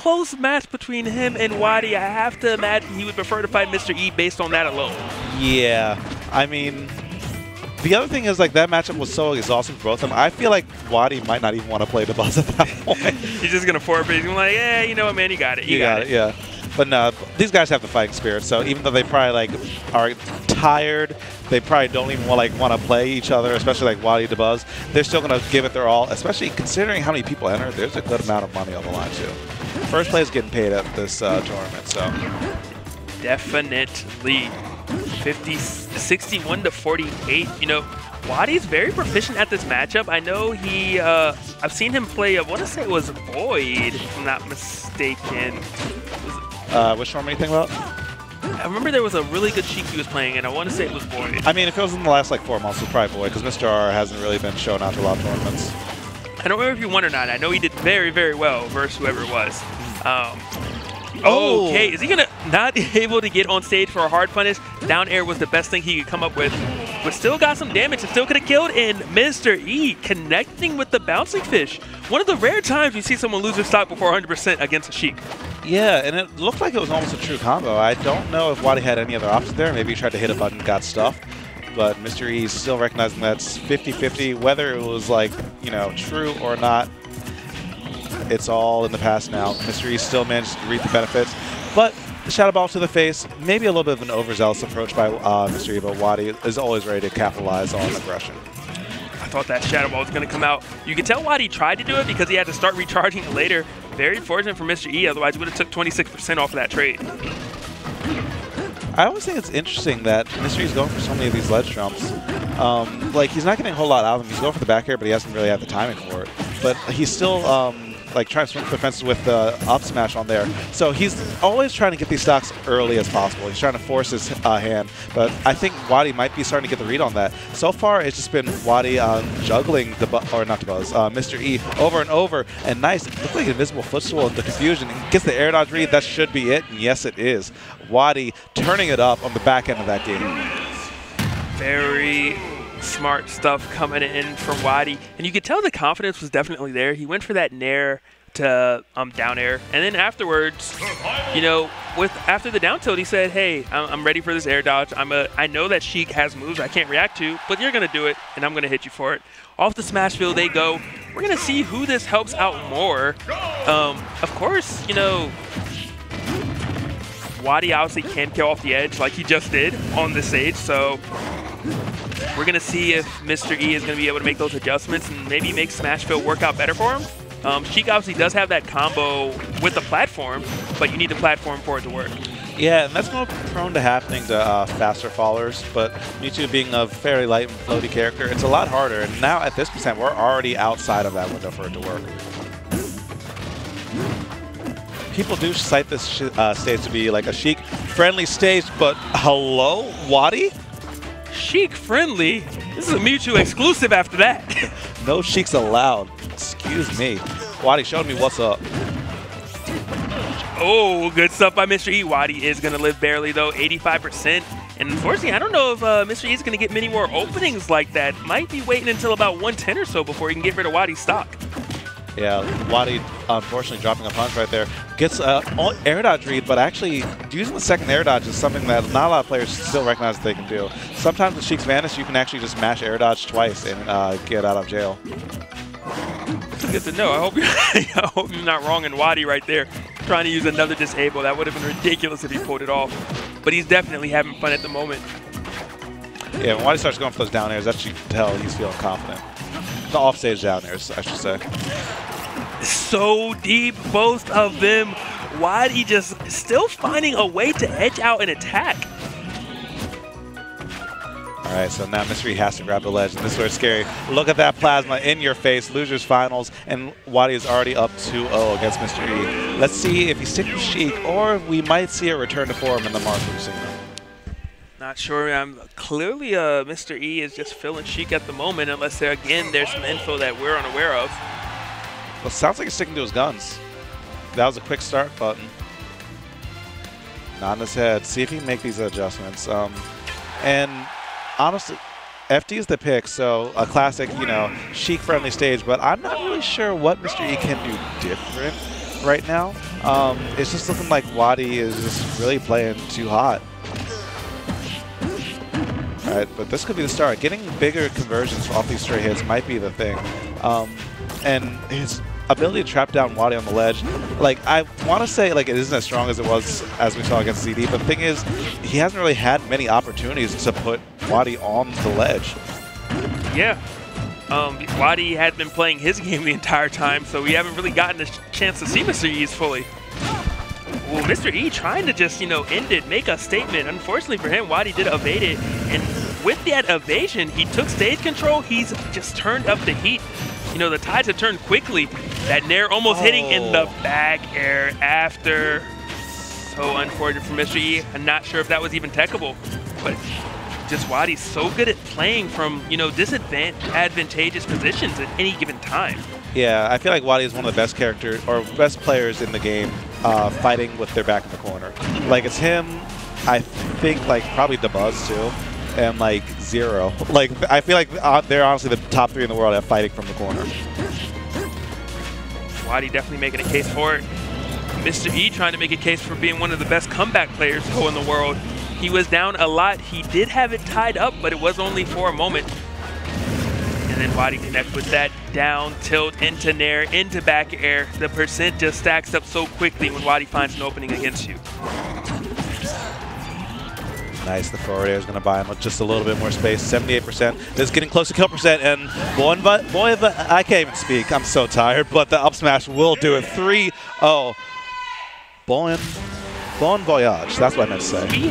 close match between him and WaDi. I have to imagine he would prefer to fight Mr. E based on that alone. Yeah, I mean, the other thing is, like, that matchup was so exhausting for both of them. I feel like WaDi might not even want to play the boss at that point. He's just going to forfeit. He's like, yeah, you know what, man, you got it. You got it. Yeah. But no, these guys have the fighting spirit, so even though they probably, like, are tired, they probably don't even want to play each other, especially like WaDi to Buzz. They're still going to give it their all, especially considering how many people enter. There's a good amount of money on the line, too. First place getting paid at this tournament, so. Definitely. 61 to 48. You know, WaDi's very proficient at this matchup. I know he, I've seen him play, I want to say it was Void, if I'm not mistaken. Which one are you thinking about? I remember there was a really good Sheik he was playing, and I want to say it was Void. I mean, if it was in the last, like, 4 months, it was probably Void, because Mr. R hasn't really been shown out to a lot of tournaments. I don't remember if he won or not. I know he did very, very well versus whoever it was. Okay, is he going to not be able to get on stage for a hard punish? Down air was the best thing he could come up with, but still got some damage and still could have killed. And Mr. E connecting with the bouncing fish. One of the rare times you see someone lose their stock before 100% against a Sheik. Yeah, and it looked like it was almost a true combo. I don't know if WaDi had any other options there. Maybe he tried to hit a button, got stuffed. But Mr. E is still recognizing that's 50-50. Whether it was, like, you know, true or not, it's all in the past now. Mr. E still managed to reap the benefits. But the Shadow Ball to the face, maybe a little bit of an overzealous approach by Mr. E, but WaDi is always ready to capitalize on aggression. I thought that Shadow Ball was going to come out. You can tell WaDi tried to do it because he had to start recharging it later. Very fortunate for Mr. E, otherwise he would have took 26% off of that trade. I always think it's interesting that Mr. E's going for so many of these ledge jumps. Like, he's not getting a whole lot out of them. He's going for the back air, but he hasn't really had the timing for it. But he's still like trying to swing for the fences with the up smash on there. So he's always trying to get these stocks early as possible. He's trying to force his hand, but I think WaDi might be starting to get the read on that. So far, it's just been WaDi juggling the Mr. E over and over, and nice. It looked like an invisible footstool in the confusion. He gets the air dodge read. That should be it, and yes, it is. WaDi turning it up on the back end of that game. Very smart stuff coming in from WaDi, and you could tell the confidence was definitely there. He went for that nair to down air, and then afterwards, you know, after the down tilt, he said, "Hey, I'm ready for this air dodge. I know that Sheik has moves I can't react to, but you're gonna do it, and I'm gonna hit you for it." Off the smash field they go. We're gonna see who this helps out more. Of course, you know, WaDi obviously can kill off the edge like he just did on the stage, so we're going to see if Mr. E is going to be able to make those adjustments and maybe make Smashville work out better for him. Sheik obviously does have that combo with the platform, but you need the platform for it to work. Yeah, and that's more prone to happening to faster fallers, but Mewtwo being a fairly light and floaty character, it's a lot harder. And now at this percent, we're already outside of that window for it to work. People do cite this stage to be like a Sheik-friendly stage, but hello, WaDi? Sheik-friendly? This is a Mewtwo exclusive after that. No Sheiks allowed. Excuse me. WaDi showed me what's up. Oh, good stuff by Mr. E. WaDi is going to live barely, though, 85%. And unfortunately, I don't know if Mr. E is going to get many more openings like that. Might be waiting until about 110 or so before he can get rid of WaDi's stock. Yeah, WaDi unfortunately dropping a punch right there. Gets air dodge read, but actually using the second air dodge is something that not a lot of players still recognize that they can do. Sometimes with Sheik's Vanish, you can actually just mash air dodge twice and get out of jail. That's good to know. I hope you're not wrong in WaDi right there. Trying to use another disable. That would have been ridiculous if he pulled it off. But he's definitely having fun at the moment. Yeah, when WaDi starts going for those down airs, that's you can tell he's feeling confident. The offstage down airs, I should say. So deep, both of them. WaDi just still finding a way to edge out an attack. All right, so now Mr. E has to grab the ledge, and this is where it's scary. Look at that plasma in your face, losers finals, and WaDi is already up 2-0 against Mr. E. Let's see if he sticks with Sheik, or we might see a return to form in the Mark Lucina. Not sure. Clearly, Mr. E is just filling Sheik at the moment, unless there's some info that we're unaware of. Well, sounds like he's sticking to his guns. That was a quick start button. Not in his head. See if he can make these adjustments. And honestly, FD is the pick, so a classic, you know, Sheik-friendly stage, but I'm not really sure what Mr. E can do different. right now. It's just looking like WaDi is just really playing too hot. All right, but this could be the start. Getting bigger conversions off these straight hits might be the thing. And his ability to trap down WaDi on the ledge, like, I want to say like it isn't as strong as it was as we saw against CD, but the thing is, he hasn't really had many opportunities to put WaDi on the ledge. Yeah. WaDi had been playing his game the entire time, so we haven't really gotten a chance to see Mr. E's fully. Well, Mr. E trying to just, end it, make a statement. Unfortunately for him, WaDi did evade it, and with that evasion, he took stage control. He's just turned up the heat. The tides have turned quickly. That Nair almost hitting in the back air after. So unfortunate for Mr. E. I'm not sure if that was even techable, but just WaDi's so good at playing from, disadvantageous positions at any given time. Yeah, I feel like WaDi is one of the best characters or best players in the game fighting with their back in the corner. Like, it's him, I think, like, probably DeBuzz too, and like Zero. Like, I feel like they're honestly the top 3 in the world at fighting from the corner. WaDi definitely making a case for it. Mr. E trying to make a case for being one of the best comeback players in the world. He was down a lot. He did have it tied up, but it was only for a moment. And then WaDi connects with that down tilt into Nair, into back air. The percent just stacks up so quickly when WaDi finds an opening against you. Nice, the forward air is going to buy him with just a little bit more space. 78%. This is getting close to kill percent, and boy, I can't even speak. I'm so tired, but the up smash will do it. 3-0. Bon voyage. That's what I meant to say.